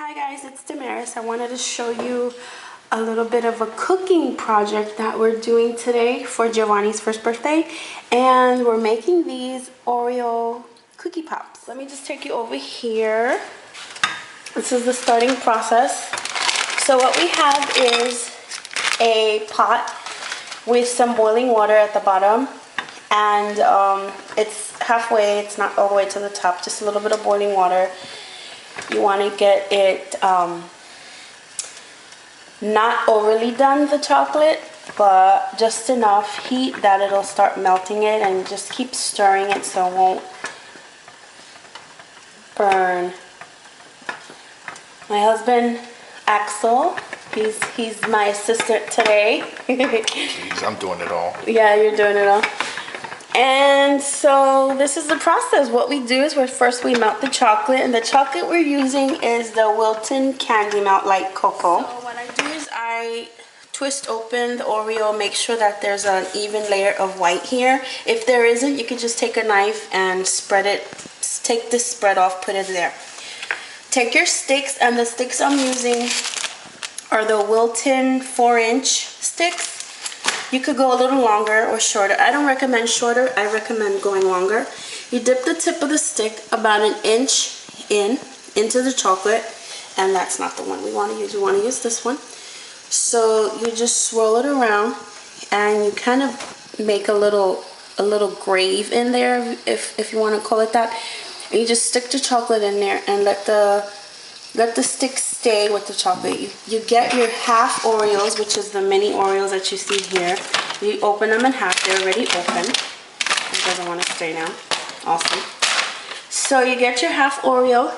Hi guys, it's Damaris. I wanted to show you a little bit of a cooking project that we're doing today for Giovanni's first birthday, and we're making these Oreo cookie pops. Let me just take you over here. This is the starting process. So what we have is a pot with some boiling water at the bottom, and it's halfway, it's not all the way to the top, just a little bit of boiling water. You want to get it not overly done, the chocolate, but just enough heat that it'll start melting it, and just keep stirring it so it won't burn. My husband Axel, he's my assistant today. Jeez, I'm doing it all. Yeah, you're doing it all. And so this is the process. What we do is first we melt the chocolate, and the chocolate we're using is the Wilton Candy Melt Light Cocoa. So what I do is I twist open the Oreo, make sure that there's an even layer of white here. If there isn't, you can just take a knife and spread it, take this spread off, put it there. Take your sticks, and the sticks I'm using are the Wilton 4-inch sticks. You could go a little longer or shorter. I don't recommend shorter, I recommend going longer. You dip the tip of the stick about an inch into the chocolate, and that's not the one we want to use. We want to use this one. So you just swirl it around, and you kind of make a little grave in there, if you want to call it that. And you just stick the chocolate in there and let the stick stay with the chocolate. You get your half Oreos, which is the mini Oreos that you see here. You open them in half. They're already open. It doesn't want to stay now. Awesome. So you get your half Oreo.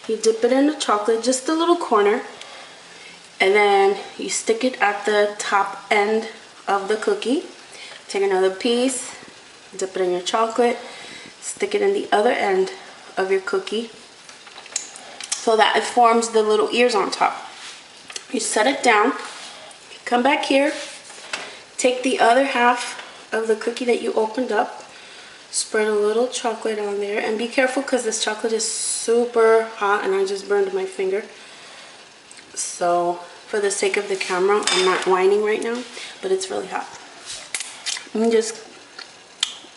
You dip it in the chocolate, just a little corner. And then you stick it at the top end of the cookie. Take another piece, dip it in your chocolate, stick it in the other end of your cookie, so that it forms the little ears on top. You set it down, come back here, take the other half of the cookie that you opened up, spread a little chocolate on there, and be careful because this chocolate is super hot, and I just burned my finger. So for the sake of the camera, I'm not whining right now, but it's really hot. And just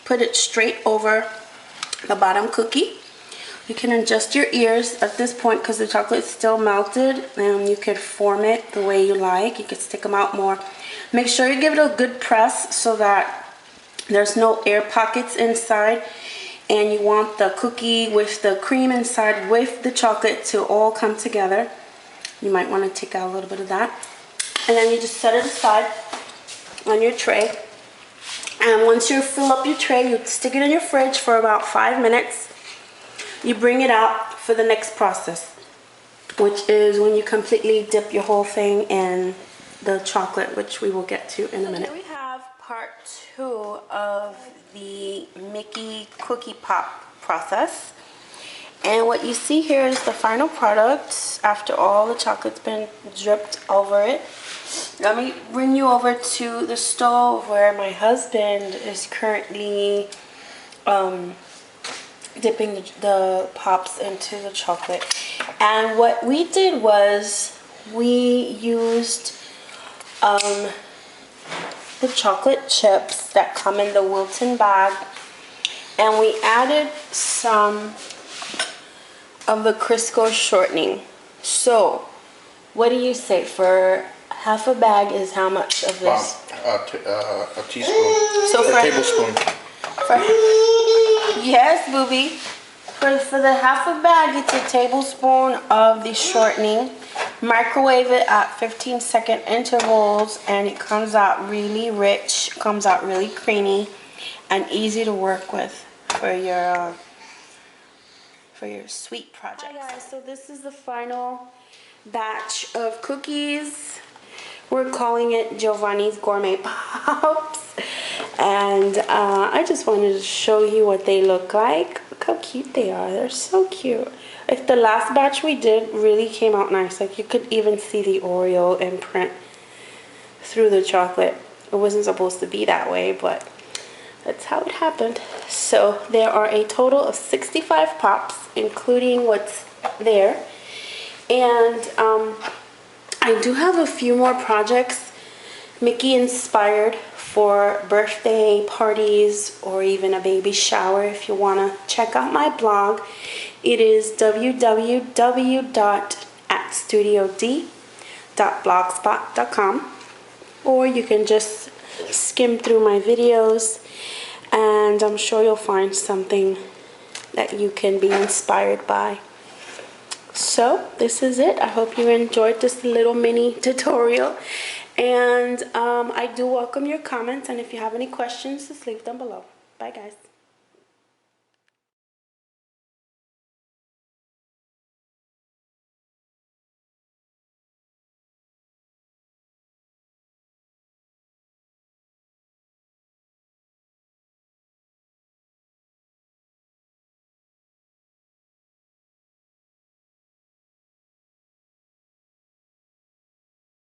put it straight over the bottom cookie. You can adjust your ears at this point because the chocolate is still melted, and you could form it the way you like. You could stick them out more. Make sure you give it a good press so that there's no air pockets inside, and you want the cookie with the cream inside with the chocolate to all come together. You might want to take out a little bit of that, and then you just set it aside on your tray. And once you fill up your tray, you stick it in your fridge for about 5 minutes. You bring it out for the next process, which is when you completely dip your whole thing in the chocolate, which we will get to in a minute. Here we have part 2 of the Mickey Cookie Pop process. And what you see here is the final product after all the chocolate's been dripped over it. Let me bring you over to the stove where my husband is currently dipping the pops into the chocolate. And what we did was we used the chocolate chips that come in the Wilton bag, and we added some of the Crisco shortening. So what do you say, for half a bag is how much of this? A teaspoon. So a tablespoon. Yes, booby. For the half a bag, it's a tablespoon of the shortening. Microwave it at 15-second intervals, and it comes out really rich, comes out really creamy, and easy to work with for your sweet projects. Hi guys, so this is the final batch of cookies. We're calling it Giovanni's Gourmet Pops. And I just wanted to show you what they look like. Look how cute they are. They're so cute. If the last batch we did really came out nice. Like, you could even see the Oreo imprint through the chocolate. It wasn't supposed to be that way, but that's how it happened. So there are a total of 65 pops, including what's there. And I do have a few more projects Mickey inspired for birthday parties or even a baby shower. If you want to check out my blog, it is www.atstudiod.blogspot.com, or you can just skim through my videos and I'm sure you'll find something that you can be inspired by. So this is it. I hope you enjoyed this little mini tutorial, and I do welcome your comments, and if you have any questions, just leave them below. Bye guys.